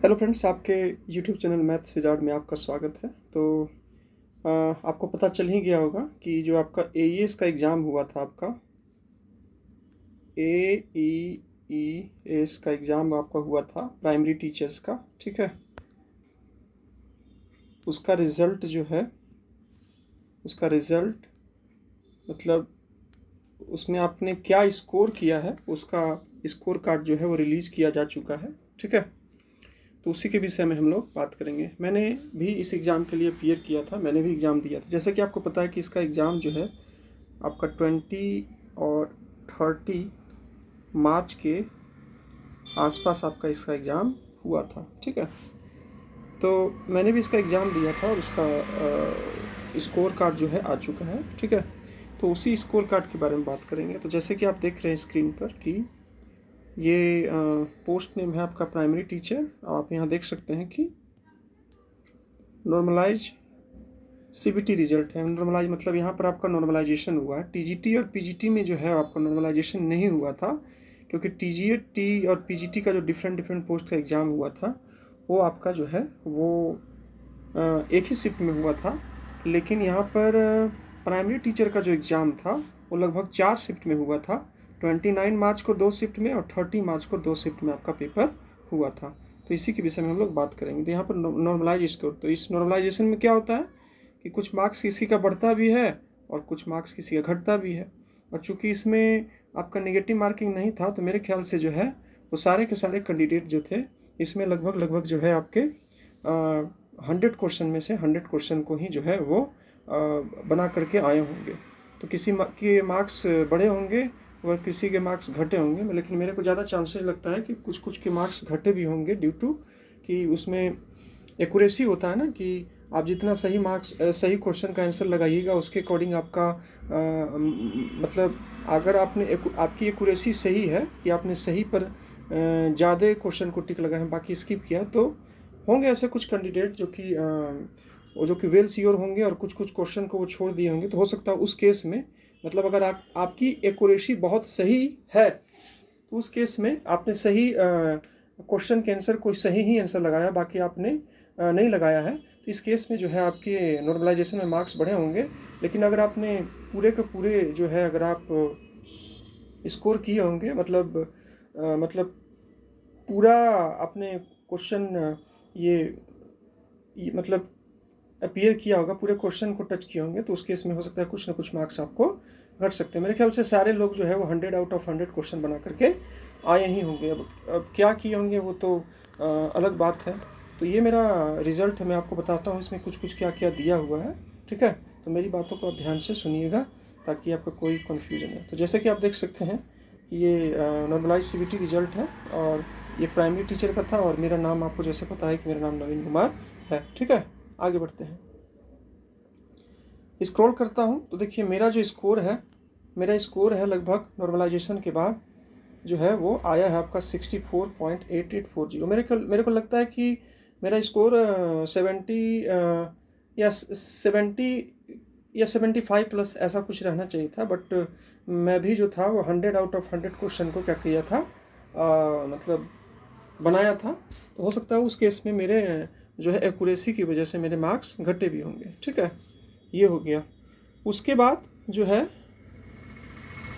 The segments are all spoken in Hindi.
हेलो फ्रेंड्स, आपके यूट्यूब चैनल मैथ्स विजार्ड में आपका स्वागत है। तो आपको पता चल ही गया होगा कि जो आपका एईएस का एग्ज़ाम हुआ था, आपका एईएस का एग्ज़ाम आपका हुआ था प्राइमरी टीचर्स का, ठीक है। उसका रिज़ल्ट जो है, उसका रिज़ल्ट मतलब उसमें आपने क्या स्कोर किया है, उसका स्कोर कार्ड जो है वो रिलीज़ किया जा चुका है, ठीक है। तो उसी के विषय में हम लोग बात करेंगे। मैंने भी इस एग्ज़ाम के लिए अपीयर किया था, मैंने भी एग्ज़ाम दिया था। जैसे कि आपको पता है कि इसका एग्ज़ाम जो है आपका 20 और 30 मार्च के आसपास आपका इसका एग्ज़ाम हुआ था, ठीक है। तो मैंने भी इसका एग्ज़ाम दिया था और उसका स्कोर कार्ड जो है आ चुका है, ठीक है। तो उसी स्कोर कार्ड के बारे में बात करेंगे। तो जैसे कि आप देख रहे हैं स्क्रीन पर कि ये पोस्ट नेम है आपका प्राइमरी टीचर। आप यहाँ देख सकते हैं कि नॉर्मलाइज सीबीटी रिजल्ट है। नॉर्मलाइज मतलब यहाँ पर आपका नॉर्मलाइजेशन हुआ है। टीजीटी और पीजीटी में जो है आपका नॉर्मलाइजेशन नहीं हुआ था, क्योंकि टीजीटी और पीजीटी का जो डिफरेंट पोस्ट का एग्ज़ाम हुआ था वो आपका जो है वो एक ही शिफ्ट में हुआ था। लेकिन यहाँ पर प्राइमरी टीचर का जो एग्ज़ाम था वो लगभग 4 शिफ्ट में हुआ था। 29 मार्च को 2 शिफ्ट में और 30 मार्च को 2 शिफ्ट में आपका पेपर हुआ था। तो इसी के विषय में हम लोग बात करेंगे। तो यहाँ पर नॉर्मलाइज स्कोर, तो इस नॉर्मलाइजेशन में क्या होता है कि कुछ मार्क्स किसी का बढ़ता भी है और कुछ मार्क्स किसी का घटता भी है। और चूंकि इसमें आपका नेगेटिव मार्किंग नहीं था, तो मेरे ख्याल से जो है वो सारे के सारे कैंडिडेट जो थे इसमें लगभग जो है आपके 100 क्वेश्चन में से 100 क्वेश्चन को ही जो है वो बना करके आए होंगे। तो किसी के मार्क्स बढ़े होंगे और किसी के मार्क्स घटे होंगे, लेकिन मेरे को ज़्यादा चांसेस लगता है कि कुछ के मार्क्स घटे भी होंगे, ड्यू टू कि उसमें एक्यूरेसी होता है ना, कि आप जितना सही मार्क्स सही क्वेश्चन का आंसर लगाइएगा उसके अकॉर्डिंग आपका मतलब अगर आपकी एक्यूरेसी सही है कि आपने सही पर ज़्यादा क्वेश्चन को टिक लगाए हैं, बाकी स्किप किया, तो होंगे ऐसे कुछ कैंडिडेट जो कि वेल श्योर होंगे और कुछ क्वेश्चन को वो छोड़ दिए होंगे। तो हो सकता है उस केस में मतलब अगर आपकी एक्यूरेसी बहुत सही है तो उस केस में आपने सही क्वेश्चन के आंसर कोई सही ही आंसर लगाया, बाकी आपने नहीं लगाया है, तो इस केस में जो है आपके नॉर्मलाइजेशन में मार्क्स बढ़े होंगे। लेकिन अगर आपने पूरे के पूरे जो है अगर आप स्कोर किए होंगे मतलब पूरा आपने क्वेश्चन ये मतलब अपीयर किया होगा, पूरे क्वेश्चन को टच किए होंगे, तो उस केस में हो सकता है कुछ ना कुछ मार्क्स आपको घट सकते हैं। मेरे ख्याल से सारे लोग जो है वो 100 आउट ऑफ 100 क्वेश्चन बना करके आए ही होंगे। अब क्या किए होंगे वो तो अलग बात है। तो ये मेरा रिज़ल्ट है, मैं आपको बताता हूँ इसमें कुछ क्या क्या दिया हुआ है, ठीक है। तो मेरी बातों को आप ध्यान से सुनिएगा ताकि आपका कोई कन्फ्यूजन है। तो जैसे कि आप देख सकते हैं कि ये नॉर्मलाइज सीबीटी रिजल्ट है और ये प्राइमरी टीचर का था, और मेरा नाम आपको जैसे पता है कि मेरा नाम नवीन कुमार है, ठीक है। आगे बढ़ते हैं, स्क्रॉल करता हूँ तो देखिए मेरा स्कोर है लगभग नॉर्मलाइजेशन के बाद जो है वो आया है आपका 64.8840। मेरे को लगता है कि मेरा स्कोर 70 या 75 प्लस ऐसा कुछ रहना चाहिए था। बट मैं भी जो था वो 100 आउट ऑफ 100 क्वेश्चन को क्या किया था, मतलब बनाया था। तो हो सकता है उस केस में मेरे जो है एक्यूरेसी की वजह से मेरे मार्क्स घटे भी होंगे, ठीक है। ये हो गया। उसके बाद जो है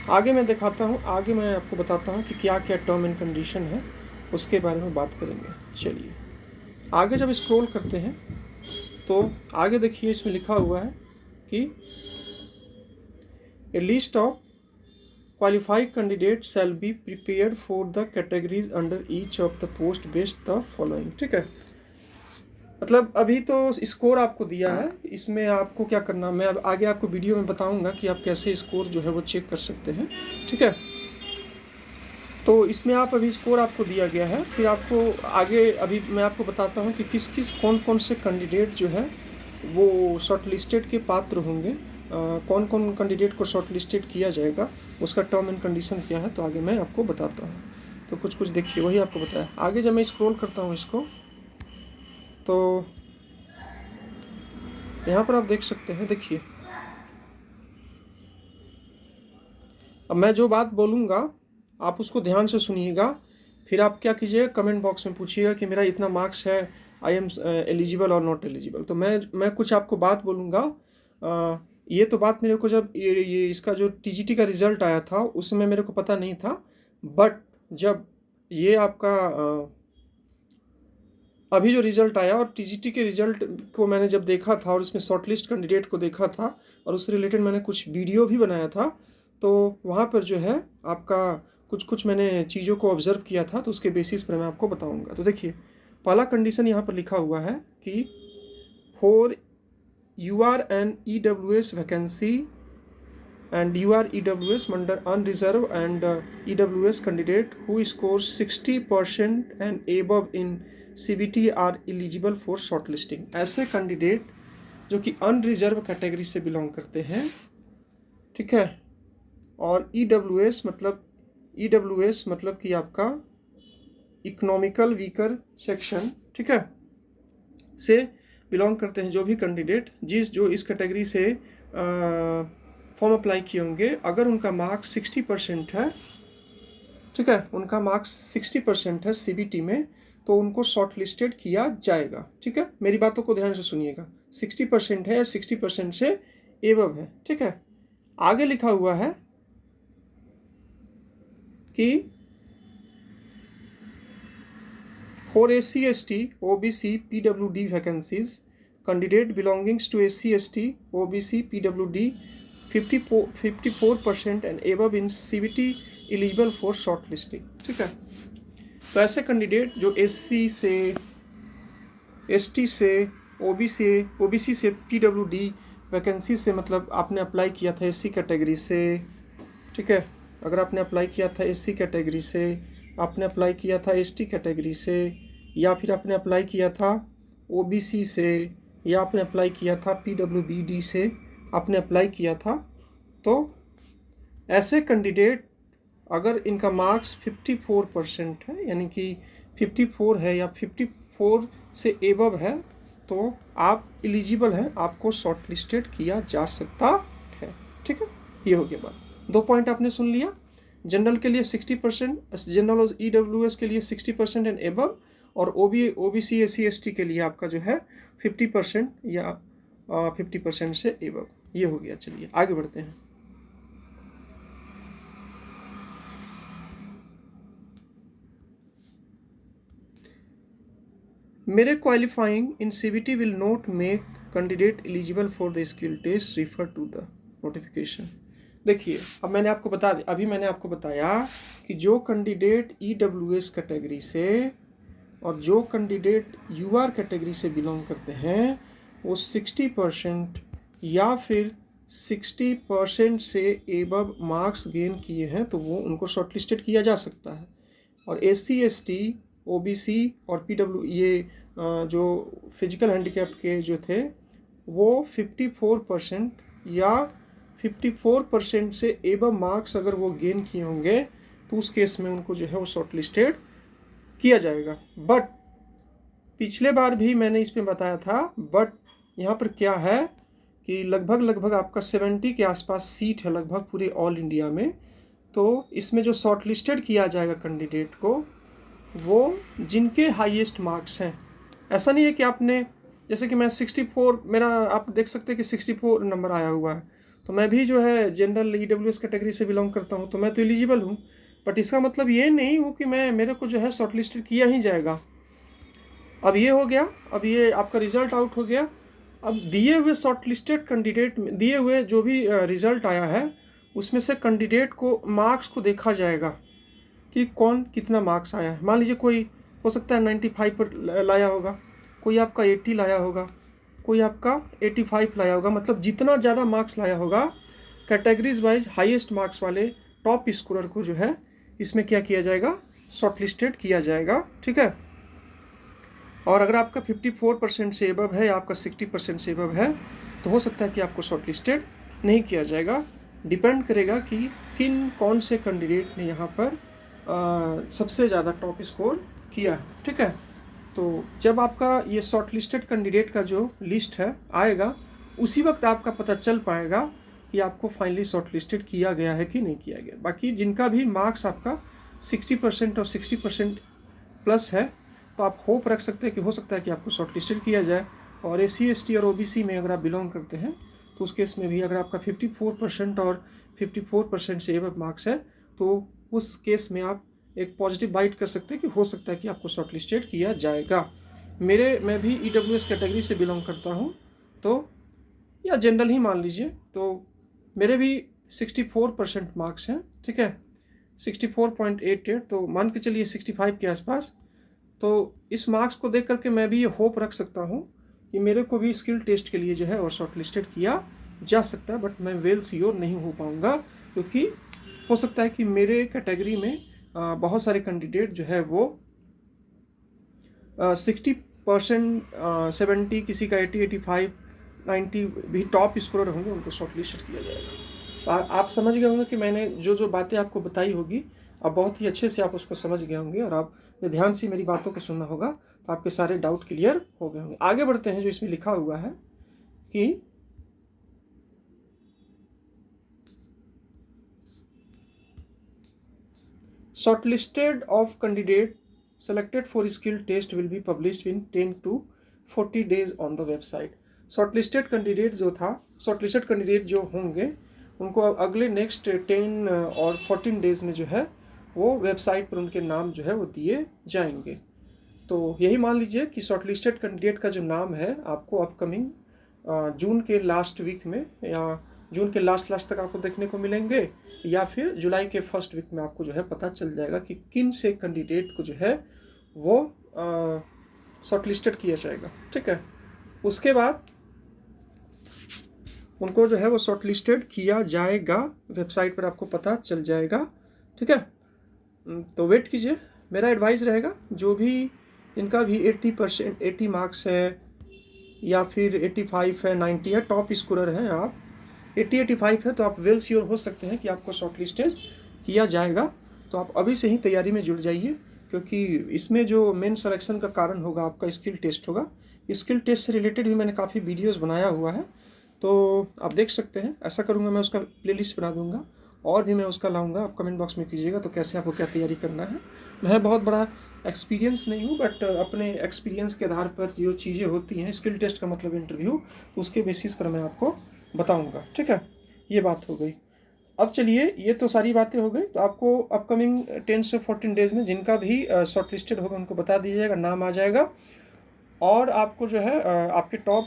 आगे मैं दिखाता हूँ, आगे मैं आपको बताता हूँ कि क्या क्या टर्म एंड कंडीशन है, उसके बारे में बात करेंगे। चलिए आगे जब स्क्रॉल करते हैं तो आगे देखिए इसमें लिखा हुआ है कि a list of qualified candidate shall be prepared for the categories under each of the post based the following, ठीक है। मतलब अभी तो स्कोर आपको दिया है, इसमें आपको क्या करना, मैं अब आगे आपको वीडियो में बताऊंगा कि आप कैसे स्कोर जो है वो चेक कर सकते हैं, ठीक है। तो इसमें आप अभी स्कोर आपको दिया गया है, फिर आपको आगे अभी मैं आपको बताता हूँ कि कौन से कैंडिडेट जो है वो शॉर्ट लिस्टेड के पात्र होंगे, कौन कौन कैंडिडेट को शॉर्ट लिस्टेड किया जाएगा, उसका टर्म एंड कंडीशन क्या है, तो आगे मैं आपको बताता हूँ। तो कुछ देखिए वही आपको बताया। आगे जब मैं स्क्रॉल करता हूँ इसको तो यहाँ पर आप देख सकते हैं, देखिए अब मैं जो बात बोलूँगा आप उसको ध्यान से सुनिएगा, फिर आप क्या कीजिएगा, कमेंट बॉक्स में पूछिएगा कि मेरा इतना मार्क्स है, आई एम एलिजिबल और नॉट एलिजिबल। तो मैं कुछ आपको बात बोलूँगा। ये तो बात मेरे को जब ये इसका जो टीजीटी का रिज़ल्ट आया था उस समय मेरे को पता नहीं था, बट जब ये आपका अभी जो रिज़ल्ट आया और टीजीटी के रिज़ल्ट को मैंने जब देखा था और उसमें शॉर्टलिस्ट कैंडिडेट को देखा था और उससे रिलेटेड मैंने कुछ वीडियो भी बनाया था, तो वहाँ पर जो है आपका कुछ मैंने चीज़ों को ऑब्ज़र्व किया था, तो उसके बेसिस पर मैं आपको बताऊँगा। तो देखिए, पहला कंडीशन यहाँ पर लिखा हुआ है कि for you are an EWS vacancy and you are EWS under unreserved and EWS candidate who scores 60% and above in CBT are eligible for shortlisting। ऐसे कैंडिडेट जो कि अनरिजर्व कैटेगरी से बिलोंग करते हैं, ठीक है, और EWS मतलब कि आपका इकोनॉमिकल वीकर सेक्शन, ठीक है, से बिलोंग करते हैं जो भी कैंडिडेट जो इस कैटेगरी से फॉर्म अप्लाई किए होंगे, अगर उनका मार्क्स 60% है, ठीक है, उनका मार्क्स 60% है सीबीटी में, तो उनको शॉर्ट लिस्टेड किया जाएगा। ठीक है, मेरी बातों को ध्यान से सुनिएगा। 60% है या 60% से एबव है, ठीक है। आगे लिखा हुआ है कि for SC, ST, OBC, PWD vacancies, candidate belongings to SC, ST, OBC, PWD 54% and above in CBT eligible for shortlisting। ठीक है, तो ऐसे कैंडिडेट जो SC से, ST से, OBC से, PWD वैकेंसी से, मतलब आपने अप्लाई किया था SC कैटेगरी से, ठीक है, अगर आपने अप्लाई किया था SC कैटेगरी से, आपने अप्लाई किया था ST कैटेगरी से, या फिर आपने अप्लाई किया था OBC से, या आपने अप्लाई किया था PWBD से आपने अप्लाई किया था, तो ऐसे कैंडिडेट अगर इनका मार्क्स 54% है, यानी कि 54 है या 54 से एबव है, तो आप एलिजिबल हैं, आपको शॉर्ट लिस्टेड किया जा सकता है। ठीक है, ये हो गया बात। 2 पॉइंट आपने सुन लिया। जनरल के लिए 60%, जनरल और EWS के लिए 60% एंड एबव, और OBC SC ST के लिए आपका जो है 50% या 50% से एबव। ये हो गया। चलिए आगे बढ़ते हैं। मेरे qualifying in CBT will not make candidate eligible for the skill test, refer to the notification. देखिए, अभी मैंने आपको बताया कि जो कैंडिडेट EWS कैटेगरी से और जो कैंडिडेट UR कैटेगरी से बिलोंग करते हैं, वो 60% या फिर 60% से एबव मार्क्स गेन किए हैं, तो वो उनको शॉर्टलिस्टेड किया जा सकता है। और SC ST OBC और PW ये जो फिजिकल हैंडीकैप के जो थे, वो 54% या 54% से एबव मार्क्स अगर वो गेन किए होंगे, तो उस केस में उनको जो है वो शॉर्टलिस्टेड किया जाएगा। बट पिछले बार भी मैंने इसमें बताया था, बट यहाँ पर क्या है कि लगभग आपका 70 के आसपास सीट है लगभग पूरे ऑल इंडिया में। तो इसमें जो शॉर्टलिस्टेड किया जाएगा कैंडिडेट को, वो जिनके हाईएस्ट मार्क्स हैं। ऐसा नहीं है कि आपने, जैसे कि मैं 64, मेरा आप देख सकते हैं कि 64 नंबर आया हुआ है, तो मैं भी जो है जनरल EWS कैटेगरी से बिलोंग करता हूँ, तो मैं तो एलिजिबल हूँ। बट इसका मतलब ये नहीं हो कि मेरे को जो है शॉर्टलिस्टेड किया ही जाएगा। अब ये हो गया, अब ये आपका रिज़ल्ट आउट हो गया। अब दिए हुए शॉर्टलिस्टेड कैंडिडेट, दिए हुए जो भी रिज़ल्ट आया है, उसमें से कैंडिडेट को मार्क्स को देखा जाएगा कि कौन कितना मार्क्स आया है। मान लीजिए कोई हो सकता है 95 पर लाया होगा, कोई आपका 80 लाया होगा, कोई आपका 85 लाया होगा। मतलब जितना ज़्यादा मार्क्स लाया होगा, कैटेगरीज वाइज हाईएस्ट मार्क्स वाले टॉप स्कोरर को जो है इसमें क्या किया जाएगा, शॉर्टलिस्टेड किया जाएगा। ठीक है, और अगर आपका 54% से एबव है या आपका 60% से एबव है, तो हो सकता है कि आपको शॉर्टलिस्टेड नहीं किया जाएगा। डिपेंड करेगा कि कौन से कैंडिडेट ने यहाँ पर सबसे ज़्यादा टॉप स्कोर किया है। ठीक है, तो जब आपका ये शॉर्टलिस्टेड कैंडिडेट का जो लिस्ट है आएगा, उसी वक्त आपका पता चल पाएगा कि आपको फाइनली शॉर्टलिस्टेड किया गया है कि नहीं किया गया। बाकी जिनका भी मार्क्स आपका 60% और 60% प्लस है, तो आप होप रख सकते हैं कि हो सकता है कि आपको शॉर्ट लिस्टेड किया जाए। और SC ST और OBC में अगर आप बिलोंग करते हैं तो उस केस में भी अगर आपका 54% और 54% से एबव मार्क्स है तो उस केस में आप एक पॉजिटिव बाइट कर सकते हैं कि हो सकता है कि आपको शॉर्ट लिस्टेड किया जाएगा। मैं भी EWS कैटेगरी से बिलोंग करता हूँ, तो या जनरल ही मान लीजिए, तो मेरे भी 64% मार्क्स हैं, ठीक है, 64.88, तो मान के चलिए 65 के आसपास। तो इस मार्क्स को देख करके मैं भी ये होप रख सकता हूँ कि मेरे को भी स्किल टेस्ट के लिए जो है और शॉर्ट लिस्टेड किया जा सकता है, बट मैं वेल श्योर नहीं हो पाऊँगा, क्योंकि हो सकता है कि मेरे कैटेगरी में बहुत सारे कैंडिडेट जो है वो 60%, 70, किसी का 80, 85, 90 भी टॉप स्कोरर होंगे, उनको शॉर्ट लिस्टेड किया जाएगा। तो आप समझ गए होंगे कि मैंने जो बातें आपको बताई होगी, अब बहुत ही अच्छे से आप उसको समझ गए होंगे, और आपने ध्यान से मेरी बातों को सुनना होगा तो आपके सारे डाउट क्लियर हो गए होंगे। आगे बढ़ते हैं। जो इसमें लिखा हुआ है कि shortlisted of candidate selected for skill test will be published in 10 to 40 days on the website। Shortlisted candidate जो होंगे उनको अगले नेक्स्ट 10 और 14 डेज में जो है वो वेबसाइट पर उनके नाम जो है वो दिए जाएंगे। तो यही मान लीजिए कि शॉर्टलिस्टेड कैंडिडेट का जो नाम है आपको अपकमिंग जून के लास्ट वीक में या जून के लास्ट तक आपको देखने को मिलेंगे, या फिर जुलाई के फर्स्ट वीक में आपको जो है पता चल जाएगा कि किन से कैंडिडेट को जो है वो शॉर्टलिस्टेड किया जाएगा, ठीक है। उसके बाद उनको जो है वो शॉर्टलिस्टेड किया जाएगा, वेबसाइट पर आपको पता चल जाएगा, ठीक है। तो वेट कीजिए। मेरा एडवाइस रहेगा, जो भी इनका भी 80% 80 मार्क्स है या फिर 85 है, 90 है, टॉप स्कोरर हैं आप, 80-85 है, तो आप वेल श्योर हो सकते हैं कि आपको शॉर्टलिस्टेड किया जाएगा। तो आप अभी से ही तैयारी में जुड़ जाइए, क्योंकि इसमें जो मेन सिलेक्शन का कारण होगा आपका स्किल टेस्ट होगा। स्किल टेस्ट से रिलेटेड भी मैंने काफ़ी वीडियोस बनाया हुआ है, तो आप देख सकते हैं। ऐसा करूँगा, मैं उसका प्लेलिस्ट बना दूँगा और भी मैं उसका लाऊँगा, आप कमेंट बॉक्स में कीजिएगा तो कैसे आपको क्या तैयारी करना है। मैं बहुत बड़ा एक्सपीरियंस नहीं हूँ, बट अपने एक्सपीरियंस के आधार पर जो चीज़ें होती हैं, स्किल टेस्ट का मतलब इंटरव्यू, तो उसके बेसिस पर मैं आपको बताऊंगा, ठीक है। ये बात हो गई। अब चलिए, ये तो सारी बातें हो गई। तो आपको अपकमिंग 10 से 14 डेज में जिनका भी शॉर्टलिस्टेड होगा उनको बता दीजिएगा, नाम आ जाएगा। और आपको जो है आपके टॉप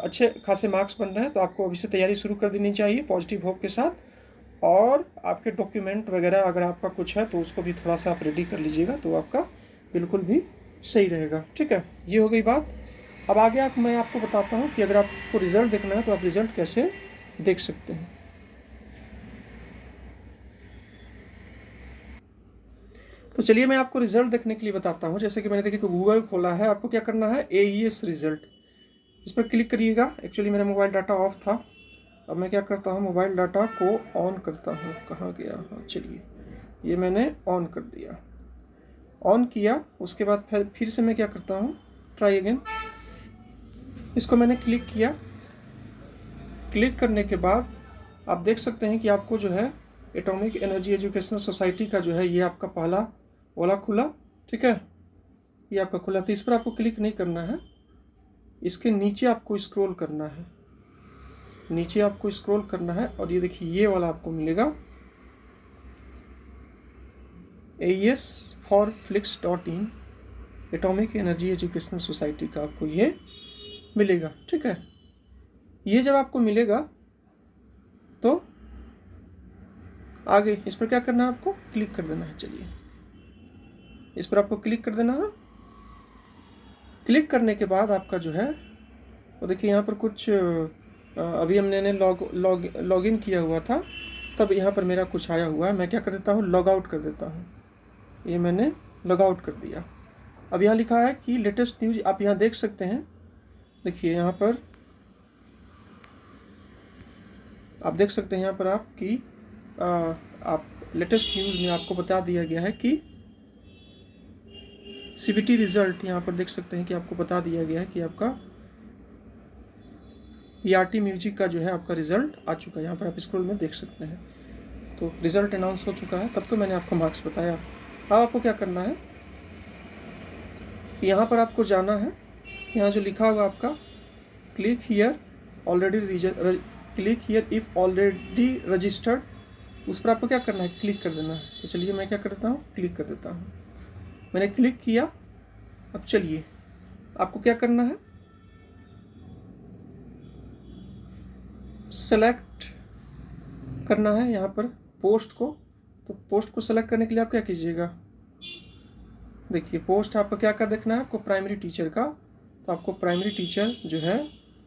अच्छे खासे मार्क्स बन रहे हैं, तो आपको अभी से तैयारी शुरू कर देनी चाहिए पॉजिटिव होप के साथ। और आपके डॉक्यूमेंट वगैरह अगर आपका कुछ है तो उसको भी थोड़ा सा आप रेडी कर लीजिएगा, तो आपका बिल्कुल भी सही रहेगा, ठीक है। ये हो गई बात। अब आगे मैं आपको बताता हूँ कि अगर आपको रिज़ल्ट देखना है तो आप रिज़ल्ट कैसे देख सकते हैं। तो चलिए मैं आपको रिज़ल्ट देखने के लिए बताता हूँ। जैसे कि मैंने देखिए गूगल खोला है, आपको क्या करना है, AES रिज़ल्ट, इस पर क्लिक करिएगा। एक्चुअली मेरा मोबाइल डाटा ऑफ था, अब मैं क्या करता हूँ, मोबाइल डाटा को ऑन करता हूँ। कहाँ गया, हाँ चलिए, ये मैंने ऑन कर दिया। ऑन किया, उसके बाद फिर से मैं क्या करता हूँ, ट्राई अगेन, इसको मैंने क्लिक किया। क्लिक करने के बाद आप देख सकते हैं कि आपको जो है एटॉमिक एनर्जी एजुकेशनल सोसाइटी का जो है ये आपका पहला वाला खुला, ठीक है, ये आपका खुला। तो इस पर आपको क्लिक नहीं करना है, इसके नीचे आपको स्क्रॉल करना है, नीचे आपको स्क्रॉल करना है, और ये देखिए ये वाला आपको मिलेगा AES4Flix.in atomic energy educational society का आपको ये मिलेगा, ठीक है। ये जब आपको मिलेगा तो आगे इस पर क्या करना है, आपको क्लिक कर देना है। चलिए इस पर आपको क्लिक कर देना है। क्लिक करने के बाद आपका जो है वो देखिए यहाँ पर कुछ अभी हमने लॉग इन किया हुआ था, तब यहाँ पर मेरा कुछ आया हुआ है। मैं क्या कर देता हूँ, लॉग आउट कर देता हूँ। ये मैंने लॉग आउट कर दिया। अब यहाँ लिखा है कि लेटेस्ट न्यूज़, आप यहाँ देख सकते हैं। देखिए यहाँ पर आप देख सकते हैं, यहाँ पर आपकी आप लेटेस्ट न्यूज़ में आपको बता दिया गया है कि CBT रिज़ल्ट, यहाँ पर देख सकते हैं कि आपको बता दिया गया है कि आपका ERT म्यूजिक का जो है आपका रिज़ल्ट आ चुका है। यहाँ पर आप स्क्रॉल में देख सकते हैं, तो रिज़ल्ट अनाउंस हो चुका है। तब तो मैंने आपको मार्क्स बताया। अब आपको क्या करना है, यहाँ पर आपको जाना है, यहाँ जो लिखा होगा आपका click here already click here if already registered, उस पर आपको क्या करना है, क्लिक कर देना है। तो चलिए मैं क्या कर देता हूँ, क्लिक कर देता हूँ। मैंने क्लिक किया। अब चलिए आपको क्या करना है, सेलेक्ट करना है यहाँ पर पोस्ट को। तो पोस्ट को सेलेक्ट करने के लिए आप क्या कीजिएगा, देखिए पोस्ट आपको क्या कर देखना है, आपको प्राइमरी टीचर का। तो आपको प्राइमरी टीचर जो है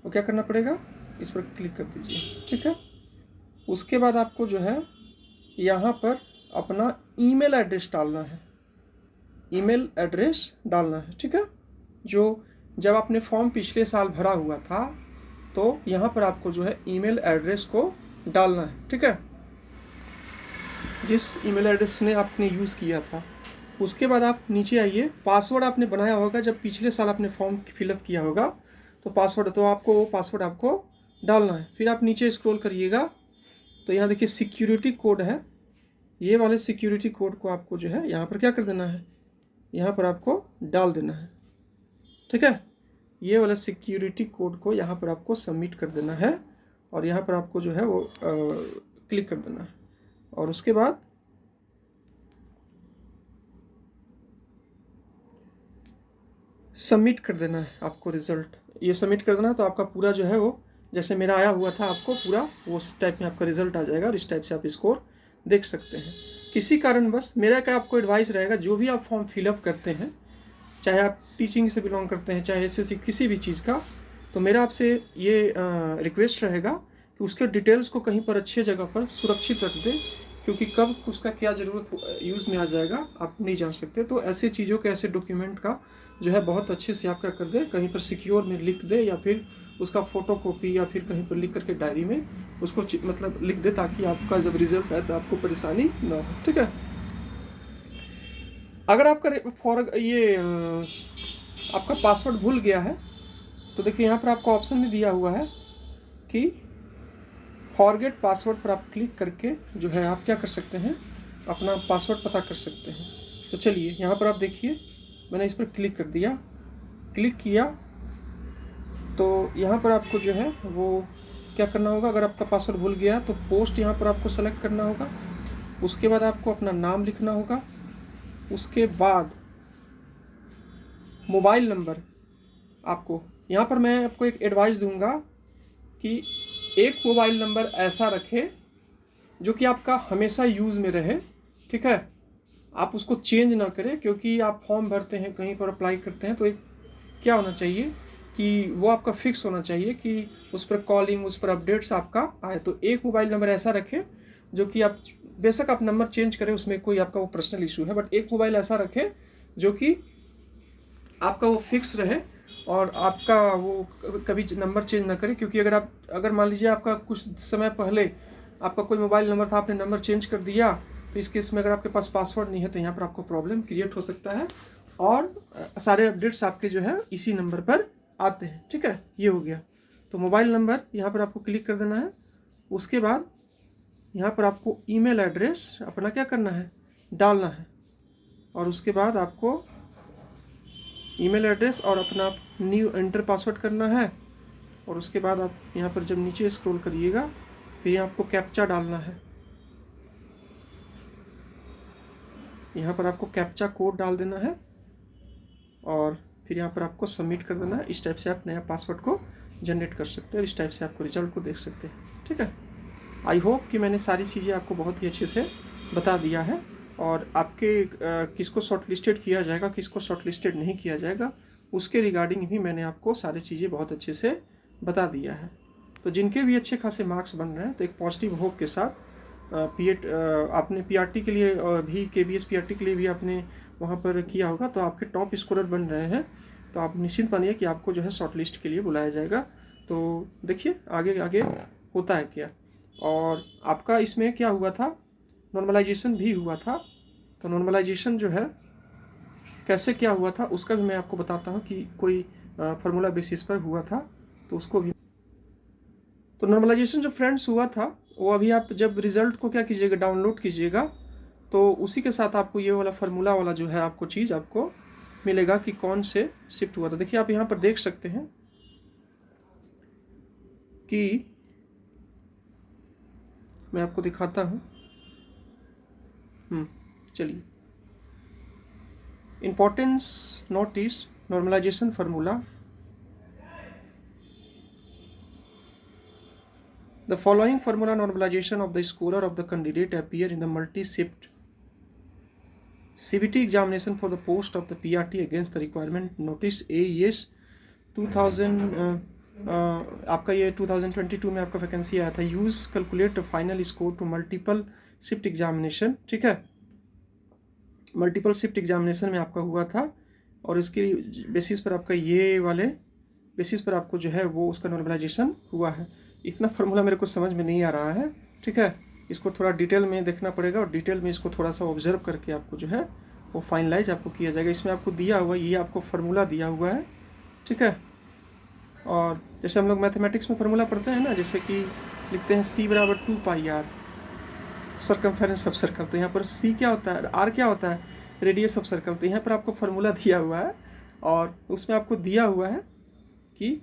वो क्या करना पड़ेगा, इस पर क्लिक कर दीजिए, ठीक है। उसके बाद आपको जो है यहाँ पर अपना ईमेल एड्रेस डालना है, ईमेल एड्रेस डालना है, ठीक है। जो जब आपने फॉर्म पिछले साल भरा हुआ था तो यहाँ पर आपको जो है ईमेल एड्रेस को डालना है, ठीक है, जिस ईमेल एड्रेस ने आपने यूज़ किया था। उसके बाद आप नीचे आइए, पासवर्ड आपने बनाया होगा जब पिछले साल आपने फॉर्म फिलअप किया होगा तो पासवर्ड, तो आपको वो पासवर्ड आपको डालना है। फिर आप नीचे स्क्रॉल करिएगा तो यहाँ देखिए सिक्योरिटी कोड है, ये वाले सिक्योरिटी कोड को आपको जो है यहाँ पर क्या कर देना है, यहाँ पर आपको डाल देना है, ठीक है। ये वाला सिक्योरिटी कोड को यहाँ पर आपको सबमिट कर देना है और यहाँ पर आपको जो है वो क्लिक कर देना है। और उसके बाद सबमिट कर देना है आपको रिज़ल्ट, ये सबमिट कर देना। तो आपका पूरा जो है वो जैसे मेरा आया हुआ था आपको पूरा वो उस टाइप में आपका रिज़ल्ट आ जाएगा और इस टाइप से आप स्कोर देख सकते हैं। किसी कारणवश मेरा क्या आपको एडवाइस रहेगा, जो भी आप फॉर्म फिलअप करते हैं, चाहे आप टीचिंग से बिलोंग करते हैं चाहे एसएससी किसी भी चीज़ का, तो मेरा आपसे ये रिक्वेस्ट रहेगा कि उसके डिटेल्स को कहीं पर अच्छी जगह पर सुरक्षित रख दें, क्योंकि कब उसका क्या ज़रूरत यूज़ में आ जाएगा आप नहीं जान सकते। तो ऐसी चीज़ों के, ऐसे डॉक्यूमेंट का जो है बहुत अच्छे से आप क्या कर दें, कहीं पर सिक्योर में लिख दे या फिर उसका फ़ोटो कॉपी या फिर कहीं पर लिख करके डायरी में उसको मतलब लिख दे, ताकि आपका जब रिजल्ट आए तो आपको परेशानी ना हो, ठीक है। अगर आपका ये आपका पासवर्ड भूल गया है तो देखिए यहाँ पर आपको ऑप्शन भी दिया हुआ है कि फॉरगेट पासवर्ड पर आप क्लिक करके जो है आप क्या कर सकते हैं, अपना पासवर्ड पता कर सकते हैं। तो चलिए यहाँ पर आप देखिए मैंने इस पर क्लिक कर दिया, क्लिक किया तो यहाँ पर आपको जो है वो क्या करना होगा, अगर आपका पासवर्ड भूल गया तो पोस्ट यहाँ पर आपको सेलेक्ट करना होगा। उसके बाद आपको अपना नाम लिखना होगा। उसके बाद मोबाइल नंबर, आपको यहाँ पर मैं आपको एक एडवाइस दूंगा कि एक मोबाइल नंबर ऐसा रखें जो कि आपका हमेशा यूज़ में रहे, ठीक है। आप उसको चेंज ना करें, क्योंकि आप फॉर्म भरते हैं कहीं पर अप्लाई करते हैं तो एक क्या होना चाहिए कि वो आपका फिक्स होना चाहिए कि उस पर कॉलिंग, उस पर अपडेट्स आपका आए। तो एक मोबाइल नंबर ऐसा रखें जो कि आप बेशक आप नंबर चेंज करें, उसमें कोई आपका वो पर्सनल इशू है, बट एक मोबाइल ऐसा रखें जो कि आपका वो फिक्स रहे और आपका वो कभी नंबर चेंज ना करें। क्योंकि अगर मान लीजिए आपका कुछ समय पहले आपका कोई मोबाइल नंबर था, आपने नंबर चेंज कर दिया, तो इस केस में अगर आपके पास पासवर्ड नहीं है तो यहाँ पर आपको प्रॉब्लम क्रिएट हो सकता है और सारे अपडेट्स आपके जो है इसी नंबर पर आते हैं, ठीक है। ये हो गया। तो मोबाइल नंबर यहाँ पर आपको क्लिक कर देना है। उसके बाद यहाँ पर आपको ईमेल एड्रेस अपना क्या करना है, डालना है। और उसके बाद आपको ईमेल एड्रेस और अपना न्यू एंटर पासवर्ड करना है। और उसके बाद आप यहाँ पर जब नीचे स्क्रॉल करिएगा फिर यहाँ आपको कैप्चा डालना है। यहाँ पर आपको कैप्चा कोड डाल देना है और फिर यहाँ पर आपको सबमिट कर देना है। इस टाइप से आप नया पासवर्ड को जनरेट कर सकते हैं और इस टाइप से आपको रिजल्ट को देख सकते हैं, ठीक है। आई होप कि मैंने सारी चीज़ें आपको बहुत ही अच्छे से बता दिया है और आपके किसको शॉर्टलिस्टेड किया जाएगा, किसको शॉर्टलिस्टेड नहीं किया जाएगा, उसके रिगार्डिंग भी मैंने आपको सारी चीज़ें बहुत अच्छे से बता दिया है। तो जिनके भी अच्छे खासे मार्क्स बन रहे हैं तो एक पॉजिटिव होप के साथ आपने पीआरटी के लिए भी केबीएस पीआरटी के लिए भी आपने वहाँ पर किया होगा तो आपके टॉप स्कोरर बन रहे हैं, तो आप निश्चिंत मानिए कि आपको जो है शॉर्ट लिस्ट के लिए बुलाया जाएगा। तो देखिए आगे आगे होता है क्या। और आपका इसमें क्या हुआ था, नॉर्मलाइजेशन भी हुआ था। तो नॉर्मलाइजेशन जो है कैसे क्या हुआ था उसका भी मैं आपको बताता हूँ कि कोई फार्मूला बेसिस पर हुआ था तो उसको भी। तो नॉर्मलाइजेशन जो फ्रेंड्स हुआ था वो अभी आप जब रिज़ल्ट को क्या कीजिएगा, डाउनलोड कीजिएगा तो उसी के साथ आपको ये वाला फार्मूला वाला जो है आपको चीज़ आपको मिलेगा कि कौन से शिफ्ट हुआ था। देखिए आप यहाँ पर देख सकते हैं कि मैं आपको दिखाता हूँ। चलिए, importance notice normalization formula. The following formula normalization of the scorer of the candidate appear in the multi-shift CBT examination for the post of the PRT against the requirement notice AES 2000 आपका ये 2022 में आपका वैकेंसी आया था। Use calculate final score to multiple shift examination, ठीक है, मल्टीपल शिफ्ट एग्जामिनेशन में आपका हुआ था और इसकी बेसिस पर आपका ये वाले बेसिस पर आपको जो है वो उसका नॉर्मलाइजेशन हुआ है। इतना फार्मूला मेरे को समझ में नहीं आ रहा है, ठीक है, इसको थोड़ा डिटेल में देखना पड़ेगा और डिटेल में इसको थोड़ा सा ऑब्जर्व करके आपको जो है वो फाइनलाइज आपको किया जाएगा। इसमें आपको दिया हुआ ये आपको फार्मूला दिया हुआ है, ठीक है। और जैसे हम लोग मैथमेटिक्स में फार्मूला पढ़ते हैं ना, जैसे कि लिखते हैं C बराबर 2πr सर्कमफेरेंस ऑफ सर्कल, तो यहाँ पर C क्या होता है, R क्या होता है, रेडियस ऑफ सर्कल। तो यहाँ पर आपको फार्मूला दिया हुआ है और उसमें आपको दिया हुआ है कि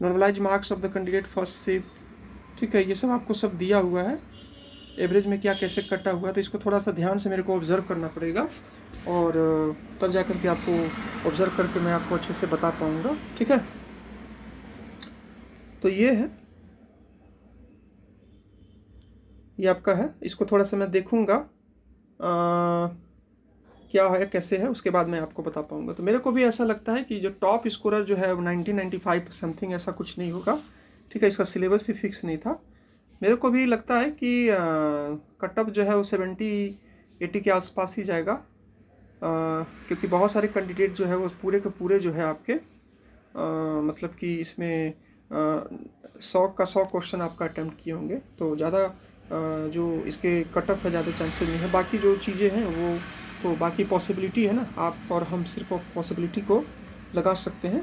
normalize marks of the candidate first shift, ठीक है, ये सब आपको सब दिया हुआ है। एवरेज में क्या कैसे कटा हुआ है, तो इसको थोड़ा सा ध्यान से मेरे को ऑब्जर्व करना पड़ेगा और तब जा कर के आपको ऑब्जर्व करके मैं आपको अच्छे से बता पाऊँगा, ठीक है। तो ये है, ये आपका है, इसको थोड़ा सा मैं देखूँगा क्या है कैसे है, उसके बाद मैं आपको बता पाऊँगा। तो मेरे को भी ऐसा लगता है कि जो टॉप स्कोरर जो है वो 1995 समथिंग ऐसा कुछ नहीं होगा, ठीक है, इसका सिलेबस भी फिक्स नहीं था। मेरे को भी लगता है कि कट ऑफ जो है वो 70-80 के आसपास ही जाएगा, क्योंकि बहुत सारे कैंडिडेट जो है वो पूरे के पूरे जो है आपके मतलब कि इसमें 100 क्वेश्चन आपका अटैम्प्ट किए होंगे, तो ज़्यादा जो इसके कट ऑफ है ज़्यादा चांसेस नहीं है। बाकी जो चीज़ें हैं वो तो बाकी पॉसिबिलिटी है ना, आप और हम सिर्फ पॉसिबिलिटी को लगा सकते हैं,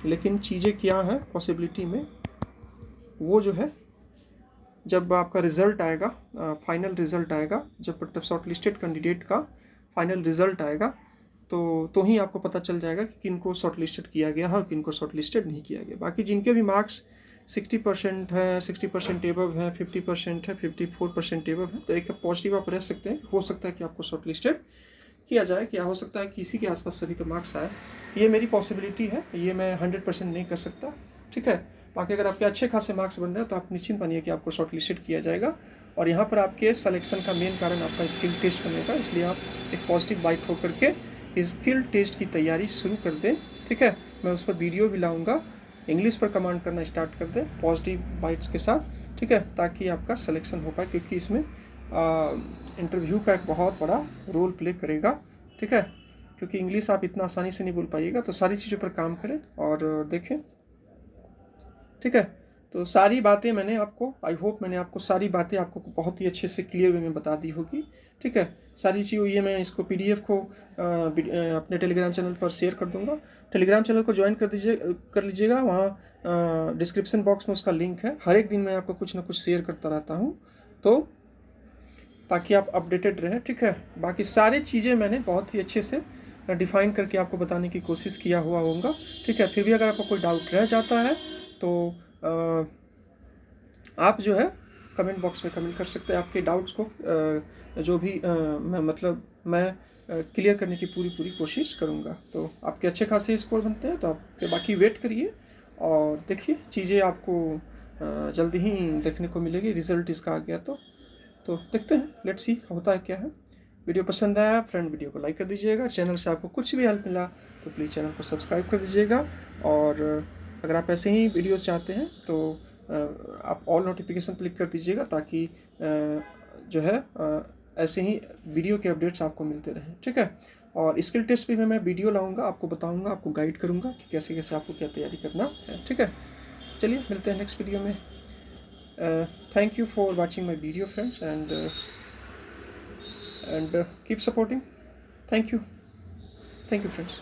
लेकिन चीज़ें क्या हैं पॉसिबिलिटी में, वो जो है जब आपका रिज़ल्ट आएगा, फाइनल रिज़ल्ट आएगा, जब मतलब शॉर्ट लिस्टेड कैंडिडेट का फाइनल रिज़ल्ट आएगा तो ही आपको पता चल जाएगा कि किन को शॉर्ट लिस्टेड किया गया है और किन को शॉर्ट लिस्टेड नहीं किया गया। बाकी जिनके भी मार्क्स 60% है, 60% एबव है, 50% है, 54% एबव है, तो एक पॉजिटिव आप रह सकते हैं, हो सकता है कि आपको शॉर्ट लिस्टेड किया जाए, क्या हो सकता है कि इसी के आसपास सभी का मार्क्स आए। ये मेरी पॉसिबिलिटी है, ये मैं 100% नहीं कर सकता, ठीक है। बाकी अगर आपके अच्छे खासे मार्क्स बन रहे हैं तो आप निश्चिंत बनिए कि आपको शॉर्ट लिस्टेड किया जाएगा। और यहाँ पर आपके सिलेक्शन का मेन कारण आपका स्किल टेस्ट बनेगा, इसलिए आप एक पॉजिटिव बाइट होकर के स्किल टेस्ट की तैयारी शुरू कर दें, ठीक है। मैं उस पर वीडियो भी लाऊंगा, इंग्लिश पर कमांड करना स्टार्ट कर दें पॉजिटिव बाइट्स के साथ, ठीक है, ताकि आपका सिलेक्शन हो पाए, क्योंकि इसमें इंटरव्यू का एक बहुत बड़ा रोल प्ले करेगा, ठीक है। क्योंकि इंग्लिश आप इतना आसानी से नहीं बोल पाइएगा, तो सारी चीज़ों पर काम करें और देखें, ठीक है। तो सारी बातें मैंने आपको, आई होप मैंने आपको सारी बातें आपको बहुत ही अच्छे से क्लियर वे में बता दी होगी, ठीक है। सारी चीज़ ये मैं इसको PDF को अपने टेलीग्राम चैनल पर शेयर कर दूंगा। टेलीग्राम चैनल को ज्वाइन कर लीजिएगा, वहाँ डिस्क्रिप्शन बॉक्स में उसका लिंक है। हर एक दिन मैं आपको कुछ ना कुछ शेयर करता रहता हूँ, तो ताकि आप अपडेटेड रहें, ठीक है। बाकी सारी चीज़ें मैंने बहुत ही अच्छे से डिफ़ाइन करके आपको बताने की कोशिश किया हुआ होगा, ठीक है। फिर भी अगर आपको कोई डाउट रह जाता है तो आप जो है कमेंट बॉक्स में कमेंट कर सकते हैं। आपके डाउट्स को जो भी मैं क्लियर करने की पूरी कोशिश करूँगा। तो आपके अच्छे खासे स्कोर बनते हैं, तो आप बाकी वेट करिए और देखिए चीज़ें आपको जल्दी ही देखने को मिलेगी। रिज़ल्ट इसका आ गया तो देखते हैं, लेट्स सी होता है क्या है। वीडियो पसंद आया फ्रेंड, वीडियो को लाइक कर दीजिएगा। चैनल से आपको कुछ भी हेल्प मिला तो प्लीज़ चैनल को सब्सक्राइब कर दीजिएगा। और अगर आप ऐसे ही वीडियोस चाहते हैं तो आप ऑल नोटिफिकेशन क्लिक कर दीजिएगा, ताकि जो है ऐसे ही वीडियो के अपडेट्स आपको मिलते रहें, ठीक है। और स्किल टेस्ट भी मैं वीडियो लाऊंगा, आपको बताऊंगा, आपको गाइड करूंगा कि कैसे कैसे आपको क्या तैयारी करना है, ठीक है। चलिए मिलते हैं नेक्स्ट वीडियो में। Thank you for watching my video friends, and keep supporting. Thank you friends.